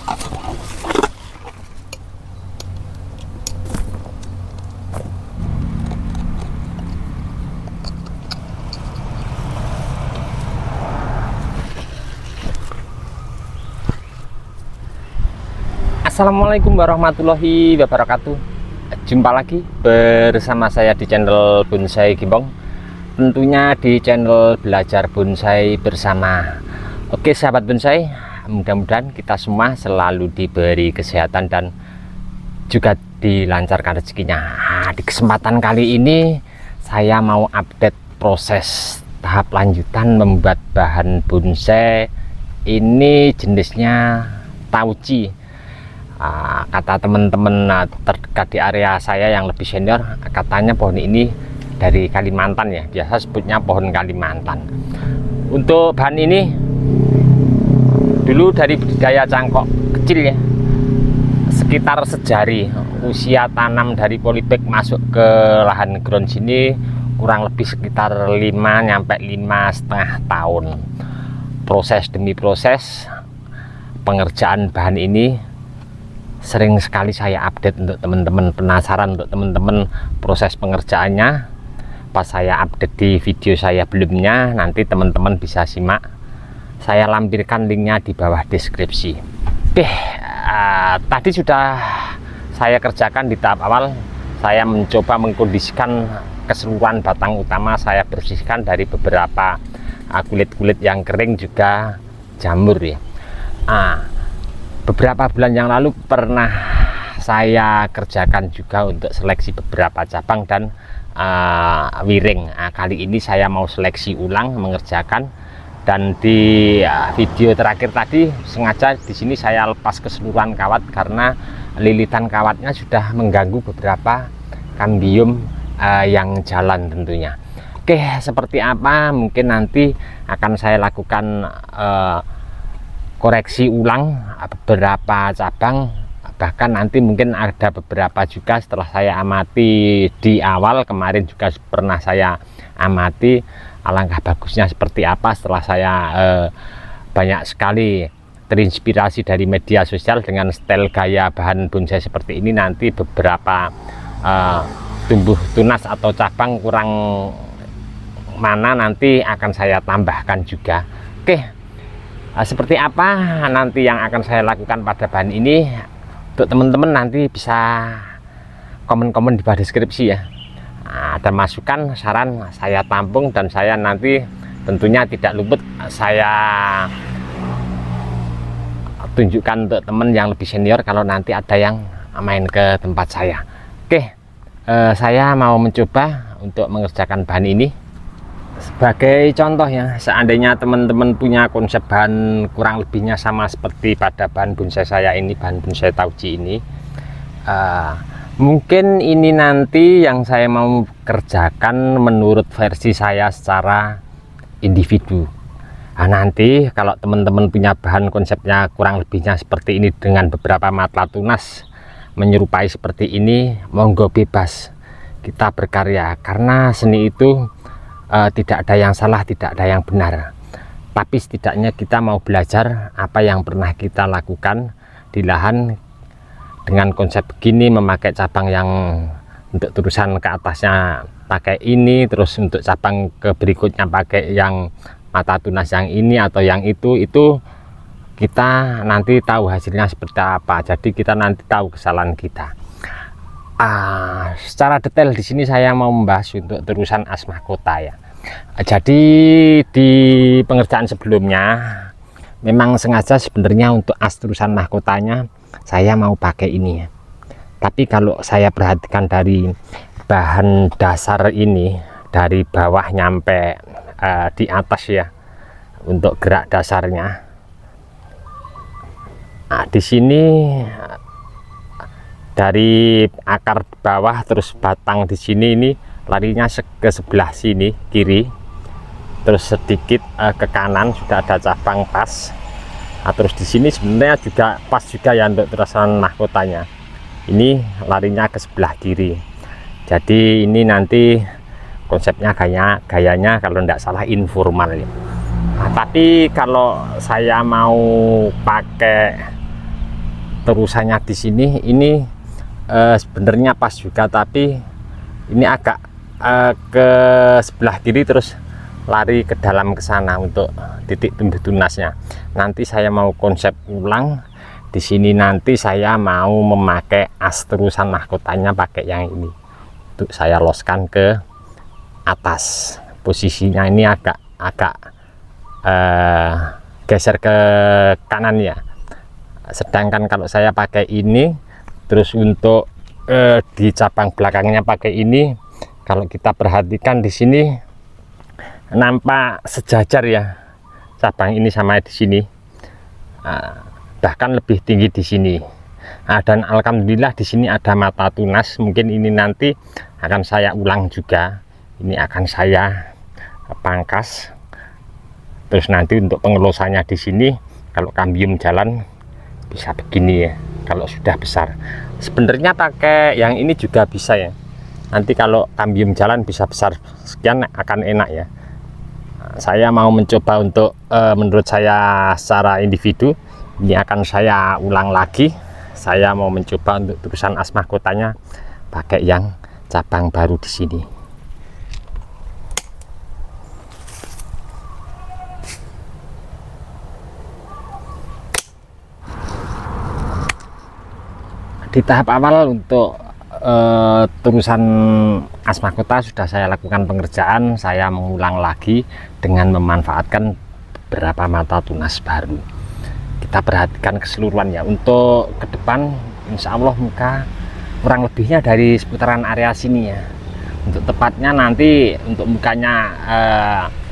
Assalamualaikum warahmatullahi wabarakatuh. Jumpa lagi bersama saya di channel Bonsai Gimbong, tentunya di channel Belajar Bonsai Bersama. Oke sahabat bonsai, mudah-mudahan kita semua selalu diberi kesehatan dan juga dilancarkan rezekinya. Di kesempatan kali ini saya mau update proses tahap lanjutan membuat bahan bonsai. Ini jenisnya tauci. Kata teman-teman terdekat di area saya yang lebih senior, katanya pohon ini dari Kalimantan ya, biasa sebutnya pohon Kalimantan. Untuk bahan ini dulu dari budidaya cangkok kecil ya, sekitar sejari. Usia tanam dari polybag masuk ke lahan ground sini kurang lebih sekitar 5–5,5 tahun. Proses demi proses pengerjaan bahan ini sering sekali saya update untuk teman-teman, penasaran untuk teman-teman proses pengerjaannya. Pas saya update di video saya belumnya, nanti teman-teman bisa simak, saya lampirkan linknya di bawah deskripsi. Oke, tadi sudah saya kerjakan di tahap awal. Saya mencoba mengkondisikan keseluruhan batang utama, saya bersihkan dari beberapa kulit-kulit yang kering juga jamur ya. Beberapa bulan yang lalu pernah saya kerjakan juga untuk seleksi beberapa cabang dan wiring. Kali ini saya mau seleksi ulang, mengerjakan, dan di video terakhir tadi sengaja di sini saya lepas keseluruhan kawat karena lilitan kawatnya sudah mengganggu beberapa kambium yang jalan tentunya. Oke, seperti apa mungkin nanti akan saya lakukan koreksi ulang beberapa cabang, bahkan nanti mungkin ada beberapa juga setelah saya amati di awal kemarin juga pernah saya amati. Alangkah bagusnya seperti apa setelah saya banyak sekali terinspirasi dari media sosial dengan style gaya bahan bonsai seperti ini. Nanti beberapa tumbuh tunas atau cabang kurang mana nanti akan saya tambahkan juga. Oke, seperti apa nanti yang akan saya lakukan pada bahan ini, untuk teman-teman nanti bisa komen-komen di bawah deskripsi ya. Ada masukan, saran, saya tampung, dan saya nanti tentunya tidak luput saya tunjukkan untuk teman yang lebih senior kalau nanti ada yang main ke tempat saya. Oke, saya mau mencoba untuk mengerjakan bahan ini. Sebagai contoh ya, seandainya teman-teman punya konsep bahan kurang lebihnya sama seperti pada bahan bonsai saya ini, bahan bonsai tauci ini, mungkin ini nanti yang saya mau kerjakan menurut versi saya secara individu. Nanti kalau teman-teman punya bahan konsepnya kurang lebihnya seperti ini dengan beberapa matla tunas menyerupai seperti ini, monggo bebas kita berkarya, karena seni itu tidak ada yang salah, tidak ada yang benar, tapi setidaknya kita mau belajar apa yang pernah kita lakukan di lahan dengan konsep begini, memakai cabang yang untuk terusan ke atasnya pakai ini, terus untuk cabang ke berikutnya pakai yang mata tunas yang ini atau yang itu kita nanti tahu hasilnya seperti apa. Jadi kita nanti tahu kesalahan kita. Secara detail di sini saya mau membahas untuk terusan as mahkota ya. Jadi di pengerjaan sebelumnya memang sengaja sebenarnya untuk as terusan mahkotanya saya mau pakai ini ya. Tapi kalau saya perhatikan dari bahan dasar ini dari bawah nyampe di atas ya, untuk gerak dasarnya, di sini dari akar bawah terus batang di sini ini larinya ke sebelah sini kiri, terus sedikit ke kanan sudah ada cabang pas. Terus di sini sebenarnya juga pas juga ya untuk terusan mahkotanya. Ini larinya ke sebelah kiri. Jadi ini nanti konsepnya gayanya kalau tidak salah informal ya. Tapi kalau saya mau pakai terusannya di sini ini sebenarnya pas juga, tapi ini agak ke sebelah kiri terus lari ke dalam ke sana untuk titik tumbuh tunasnya. Nanti saya mau konsep ulang di sini, nanti saya mau memakai as terusan mahkotanya pakai yang ini untuk saya loskan ke atas. Posisinya ini agak geser ke kanan ya. Sedangkan kalau saya pakai ini terus untuk di cabang belakangnya pakai ini, kalau kita perhatikan di sini nampak sejajar ya cabang ini sama di sini, bahkan lebih tinggi di sini. Dan alhamdulillah di sini ada mata tunas. Mungkin ini nanti akan saya ulang juga, ini akan saya pangkas. Terus nanti untuk pengelosannya di sini, kalau kambium jalan bisa begini ya kalau sudah besar. Sebenarnya pakai yang ini juga bisa ya, nanti kalau kambium jalan bisa besar sekian akan enak ya. Saya mau mencoba untuk menurut saya secara individu ini akan saya ulang lagi. Saya mau mencoba untuk terusan as mahkotanya pakai yang cabang baru di sini. Di tahap awal untuk terusan as mahkota sudah saya lakukan pengerjaan. Saya mengulang lagi dengan memanfaatkan beberapa mata tunas baru. Kita perhatikan keseluruhan ya. Untuk ke depan insya Allah muka kurang lebihnya dari seputaran area sini ya. Untuk tepatnya nanti untuk mukanya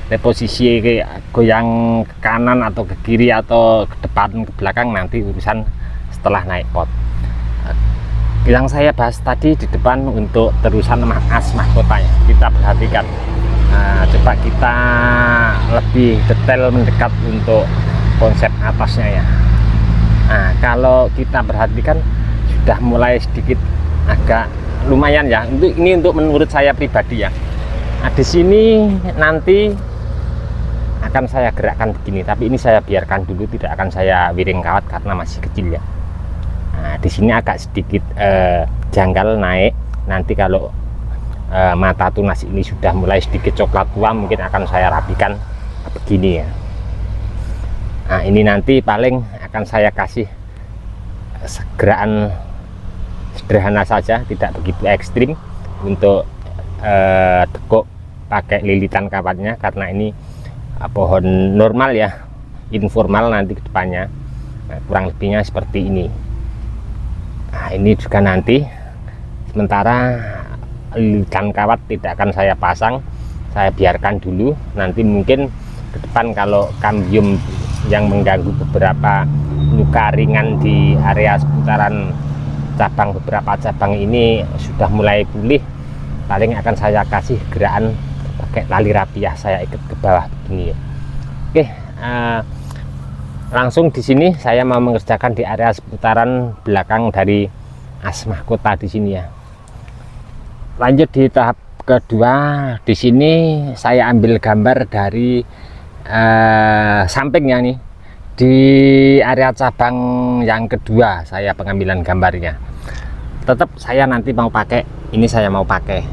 reposisi goyang ke kanan atau ke kiri atau ke depan ke belakang nanti urusan setelah naik pot. Yang saya bahas tadi di depan untuk terusan as mahkotanya, kita perhatikan. Coba kita lebih detail mendekat untuk konsep atasnya ya. Kalau kita perhatikan sudah mulai sedikit agak lumayan ya. Ini untuk menurut saya pribadi ya. Di sini nanti akan saya gerakkan begini, tapi ini saya biarkan dulu, tidak akan saya wiring kawat karena masih kecil ya. Di sini agak sedikit janggal naik. Nanti kalau mata tunas ini sudah mulai sedikit coklat tua, mungkin akan saya rapikan begini ya. Ini nanti paling akan saya kasih gerakan sederhana saja, tidak begitu ekstrim untuk tekuk pakai lilitan kawatnya, karena ini pohon normal ya, informal nanti ke depannya. Kurang lebihnya seperti ini. Ini juga nanti sementara lilitan kawat tidak akan saya pasang, saya biarkan dulu. Nanti mungkin ke depan kalau kambium yang mengganggu beberapa luka ringan di area seputaran cabang, beberapa cabang ini sudah mulai pulih, paling akan saya kasih gerakan pakai tali rapiah, saya ikat ke bawah begini. Oke, langsung di sini saya mau mengerjakan di area seputaran belakang dari as mahkota di sini ya. Lanjut di tahap kedua, di sini saya ambil gambar dari sampingnya nih, di area cabang yang kedua saya pengambilan gambarnya. Tetap saya nanti mau pakai ini, saya mau pakai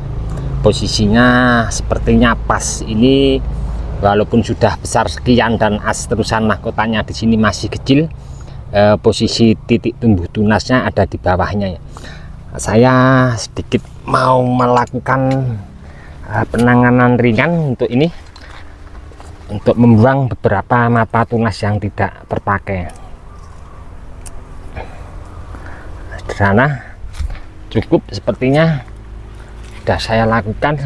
posisinya sepertinya pas ini, walaupun sudah besar sekian dan as terusan mahkotanya di sini masih kecil. Posisi titik tumbuh tunasnya ada di bawahnya ya. Saya sedikit mau melakukan penanganan ringan untuk ini, untuk membuang beberapa mata tunas yang tidak terpakai. Sederhana, cukup sepertinya sudah saya lakukan,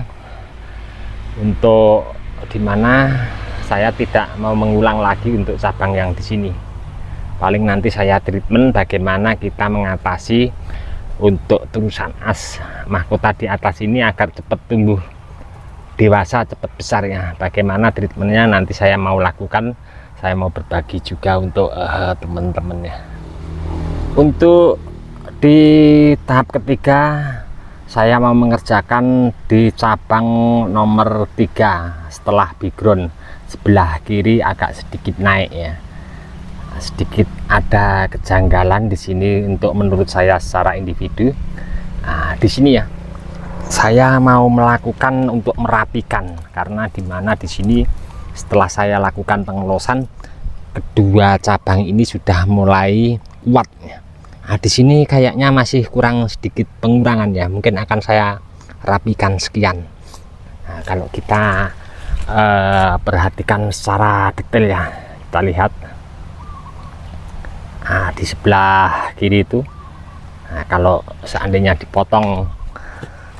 untuk dimana saya tidak mau mengulang lagi untuk cabang yang di sini. Paling nanti saya treatment bagaimana kita mengatasi untuk terusan as mahkota di atas ini agar cepat tumbuh dewasa, cepat besar ya. Bagaimana treatmentnya nanti saya mau lakukan, saya mau berbagi juga untuk teman-teman ya. Untuk di tahap ketiga saya mau mengerjakan di cabang nomor 3 setelah background, sebelah kiri agak sedikit naik ya. sedikit ada kejanggalan di sini untuk menurut saya secara individu. Di sini ya, saya mau melakukan untuk merapikan, karena dimana di sini setelah saya lakukan pengelosan, kedua cabang ini sudah mulai kuat. Di sini kayaknya masih kurang sedikit pengurangan ya, mungkin akan saya rapikan sekian. Kalau kita perhatikan secara detail ya, kita lihat di sebelah kiri itu, kalau seandainya dipotong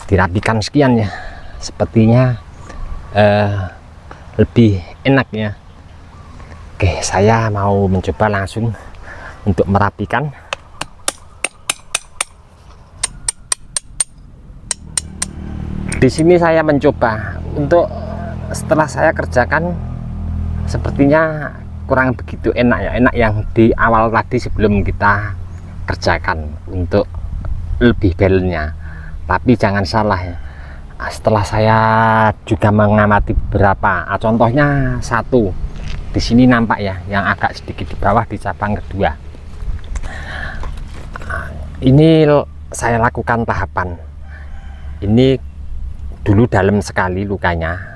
dirapikan sekian ya, sepertinya lebih enak ya. Oke, saya mau mencoba langsung untuk merapikan. Di sini saya mencoba untuk setelah saya kerjakan, sepertinya kurang begitu enak ya, enak yang di awal tadi sebelum kita kerjakan untuk lebih balance-nya. Tapi jangan salah ya, setelah saya juga mengamati beberapa, contohnya satu di sini nampak ya, yang agak sedikit di bawah di cabang kedua. Ini saya lakukan tahapan ini dulu, dalam sekali lukanya.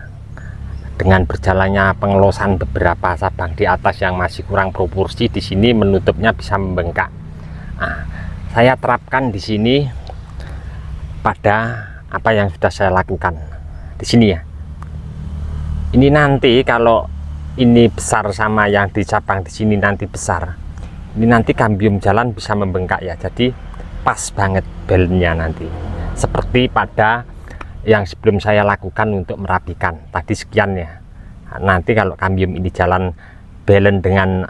Dengan berjalannya pengelosan beberapa cabang di atas yang masih kurang proporsi, di sini menutupnya bisa membengkak. Saya terapkan di sini pada apa yang sudah saya lakukan di sini ya. Ini nanti kalau ini besar sama yang di cabang di sini nanti besar, ini nanti kambium jalan bisa membengkak ya. Jadi pas banget balance-nya nanti, seperti pada yang sebelum saya lakukan untuk merapikan tadi sekian ya. Nanti kalau kambium ini jalan balance dengan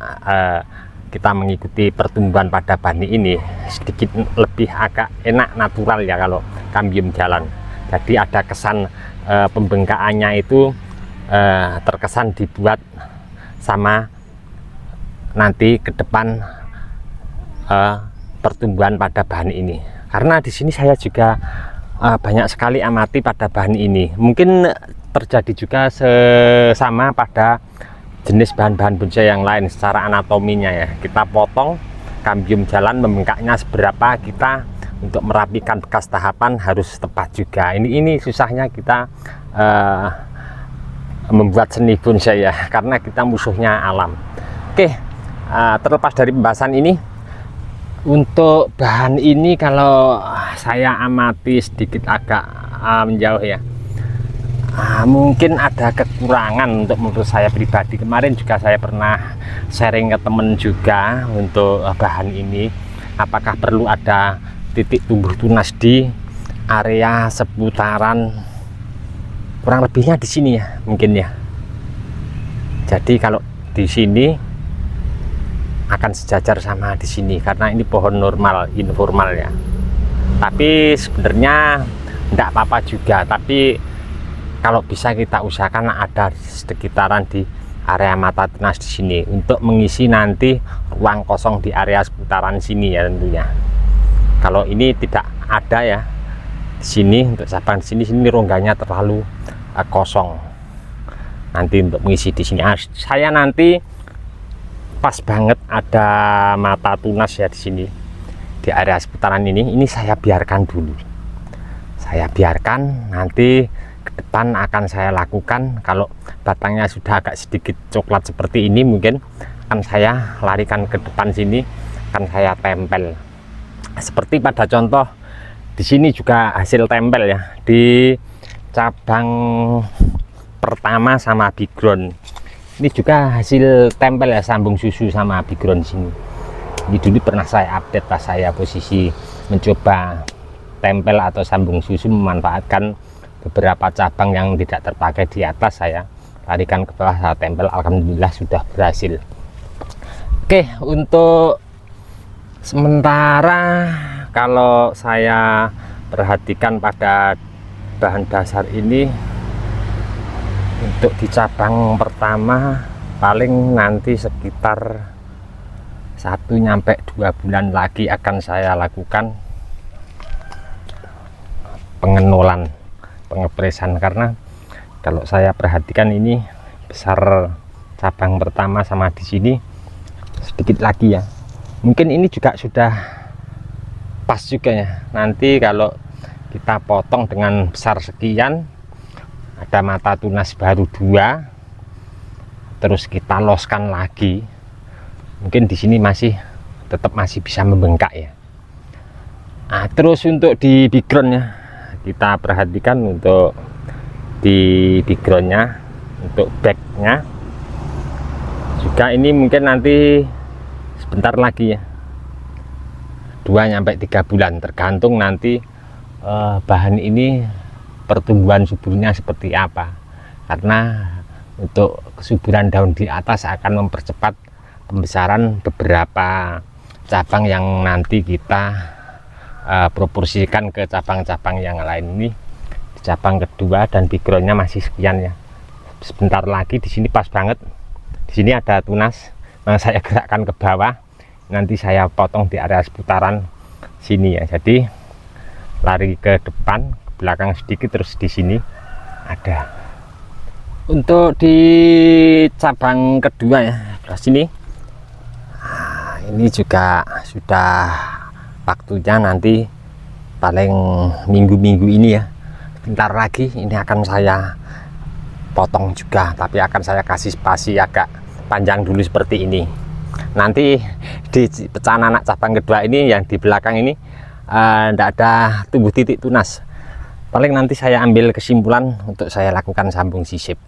kita mengikuti pertumbuhan pada bani ini, sedikit lebih agak enak natural ya kalau kambium jalan. Jadi ada kesan pembengkakannya itu terkesan dibuat sama nanti ke depan pertumbuhan pada bahan ini. Karena di sini saya juga banyak sekali amati pada bahan ini. Mungkin terjadi juga sama pada jenis bahan-bahan bonsai yang lain secara anatominya ya. Kita potong kambium jalan membengkaknya seberapa, kita untuk merapikan bekas tahapan harus tepat juga. Ini susahnya kita membuat seni bonsai ya, karena kita musuhnya alam. Oke, terlepas dari pembahasan ini, untuk bahan ini kalau saya amati sedikit agak menjauh ya, mungkin ada kekurangan untuk menurut saya pribadi. Kemarin juga saya pernah sharing ke temen juga untuk bahan ini, apakah perlu ada titik tumbuh tunas di area seputaran, kurang lebihnya di sini ya mungkin ya. Jadi kalau di sini akan sejajar sama di sini, karena ini pohon normal informal ya. Tapi sebenarnya tidak apa-apa juga, tapi kalau bisa kita usahakan ada sekitaran di area mata tunas di sini untuk mengisi nanti ruang kosong di area seputaran sini ya tentunya. Kalau ini tidak ada ya di sini, untuk cabang di sini rongganya terlalu kosong. Nanti untuk mengisi di sini, saya nanti pas banget ada mata tunas ya di sini di area seputaran ini saya biarkan dulu. Saya biarkan, nanti ke depan akan saya lakukan. Kalau batangnya sudah agak sedikit coklat seperti ini, mungkin akan saya larikan ke depan sini, akan saya tempel. Seperti pada contoh di sini juga hasil tempel ya, di cabang pertama sama background. Ini juga hasil tempel ya, sambung susu sama background sini. Ini dulu pernah saya update pas saya posisi mencoba tempel atau sambung susu, memanfaatkan beberapa cabang yang tidak terpakai di atas, saya larikan ke bawah, saya tempel. Alhamdulillah sudah berhasil. Oke, untuk sementara kalau saya perhatikan pada bahan dasar ini, untuk di cabang pertama paling nanti sekitar 1 sampai 2 bulan lagi akan saya lakukan pengenolan, pengepresan. Karena kalau saya perhatikan ini besar cabang pertama sama di sini sedikit lagi ya. Mungkin ini juga sudah pas juga ya. Nanti kalau kita potong dengan besar sekian, ada mata tunas baru 2, terus kita loskan lagi, mungkin di sini tetap masih bisa membengkak ya. Nah, terus untuk di backgroundnya kita perhatikan, untuk di backgroundnya, untuk backnya juga ini mungkin nanti sebentar lagi ya, 2-3 bulan, tergantung nanti bahan ini pertumbuhan suburnya seperti apa, karena untuk kesuburan daun di atas akan mempercepat pembesaran beberapa cabang yang nanti kita proporsikan ke cabang-cabang yang lain. Ini di cabang kedua dan backgroundnya masih sekian ya. Sebentar lagi di sini pas banget, di sini ada tunas. Nah, saya gerakkan ke bawah, nanti saya potong di area seputaran sini ya. Jadi lari ke depan, ke belakang sedikit, terus di sini ada. Untuk di cabang kedua ya, sebelah sini, nah, ini juga sudah waktunya, nanti paling minggu-minggu ini ya, bentar lagi ini akan saya potong juga, tapi akan saya kasih spasi agak panjang dulu seperti ini. Nanti di pecahan anak cabang kedua ini yang di belakang ini tidak ada tumbuh titik tunas, paling nanti saya ambil kesimpulan untuk saya lakukan sambung sisip.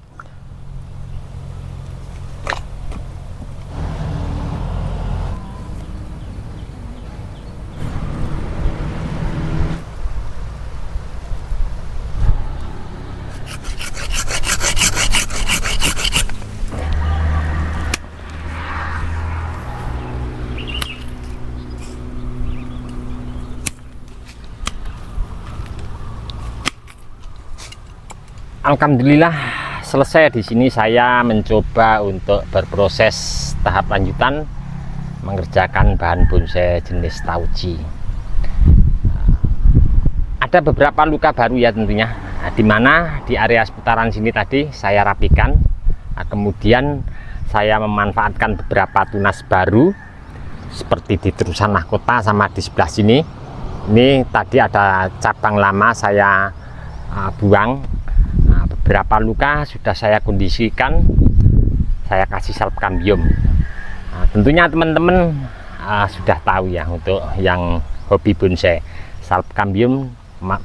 Alhamdulillah selesai. Di sini saya mencoba untuk berproses tahap lanjutan mengerjakan bahan bonsai jenis tauji. Ada beberapa luka baru ya tentunya, dimana di area seputaran sini tadi saya rapikan, kemudian saya memanfaatkan beberapa tunas baru seperti di terusan mahkota sama di sebelah sini. Ini tadi ada cabang lama saya buang. Beberapa luka sudah saya kondisikan, saya kasih salep kambium. Nah, tentunya teman-teman sudah tahu ya, untuk yang hobi bonsai, salep kambium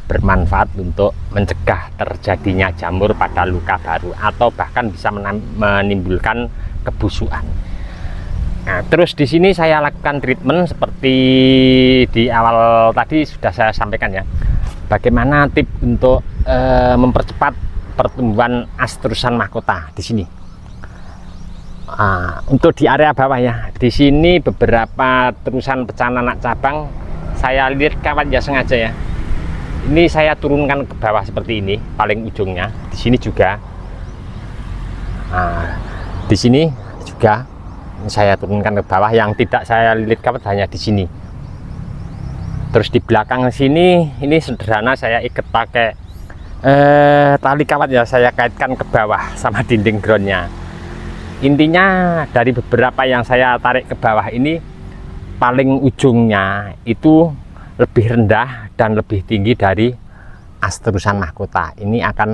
bermanfaat untuk mencegah terjadinya jamur pada luka baru atau bahkan bisa menimbulkan kebusukan. Nah, terus di sini saya lakukan treatment seperti di awal tadi sudah saya sampaikan ya, bagaimana tips untuk mempercepat pertumbuhan astrusan mahkota di sini. Untuk di area bawah ya, di sini beberapa terusan pecahan anak cabang saya lihat kawat ya, sengaja ya. Ini saya turunkan ke bawah seperti ini, paling ujungnya. Di sini juga, di sini juga saya turunkan ke bawah. Yang tidak saya lilit kawat hanya di sini. Terus di belakang sini, ini sederhana, saya ikat pakai tali kawat ya, saya kaitkan ke bawah sama dinding groundnya. Intinya dari beberapa yang saya tarik ke bawah ini, paling ujungnya itu lebih rendah dan lebih tinggi dari astrusan mahkota. Ini akan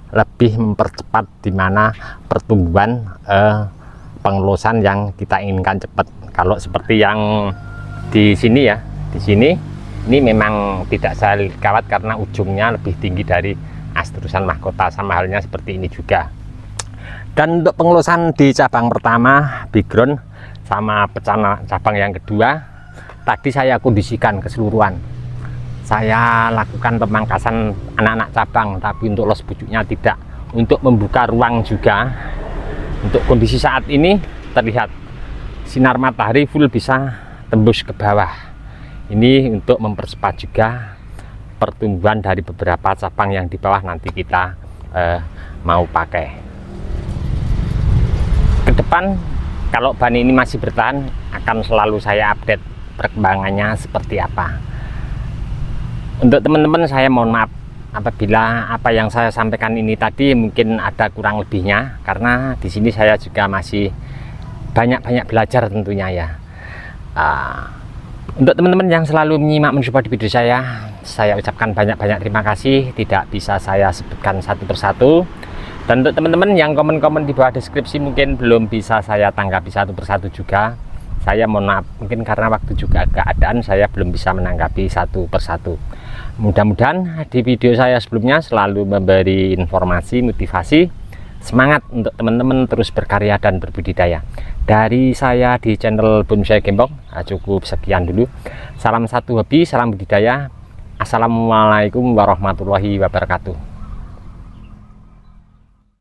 lebih mempercepat dimana pertumbuhan pengelosan yang kita inginkan cepat. Kalau seperti yang di sini ya, di sini ini memang tidak saya lilit kawat karena ujungnya lebih tinggi dari astrusan mahkota, sama halnya seperti ini juga. Dan untuk pengelosan di cabang pertama, background sama pecahan cabang yang kedua, tadi saya kondisikan keseluruhan. Saya lakukan pemangkasan anak-anak cabang, tapi untuk los pucuknya tidak. Untuk membuka ruang juga. Untuk kondisi saat ini terlihat sinar matahari full bisa tembus ke bawah. Ini untuk mempercepat juga pertumbuhan dari beberapa cabang yang di bawah nanti kita mau pakai. Ke depan kalau bahan ini masih bertahan, akan selalu saya update perkembangannya seperti apa. Untuk teman-teman saya mohon maaf apabila apa yang saya sampaikan ini tadi mungkin ada kurang lebihnya, karena di sini saya juga masih banyak-banyak belajar tentunya ya. Untuk teman-teman yang selalu menyimak mensupport di video saya ucapkan banyak-banyak terima kasih. Tidak bisa saya sebutkan satu persatu. Dan untuk teman-teman yang komen-komen di bawah deskripsi mungkin belum bisa saya tanggapi satu persatu juga, saya mohon maaf, mungkin karena waktu juga keadaan saya belum bisa menanggapi satu persatu. Mudah-mudahan di video saya sebelumnya selalu memberi informasi, motivasi, semangat untuk teman-teman terus berkarya dan berbudidaya. Dari saya di channel Bonsai Gembong cukup sekian dulu. Salam satu hobi, salam budidaya. Assalamualaikum warahmatullahi wabarakatuh.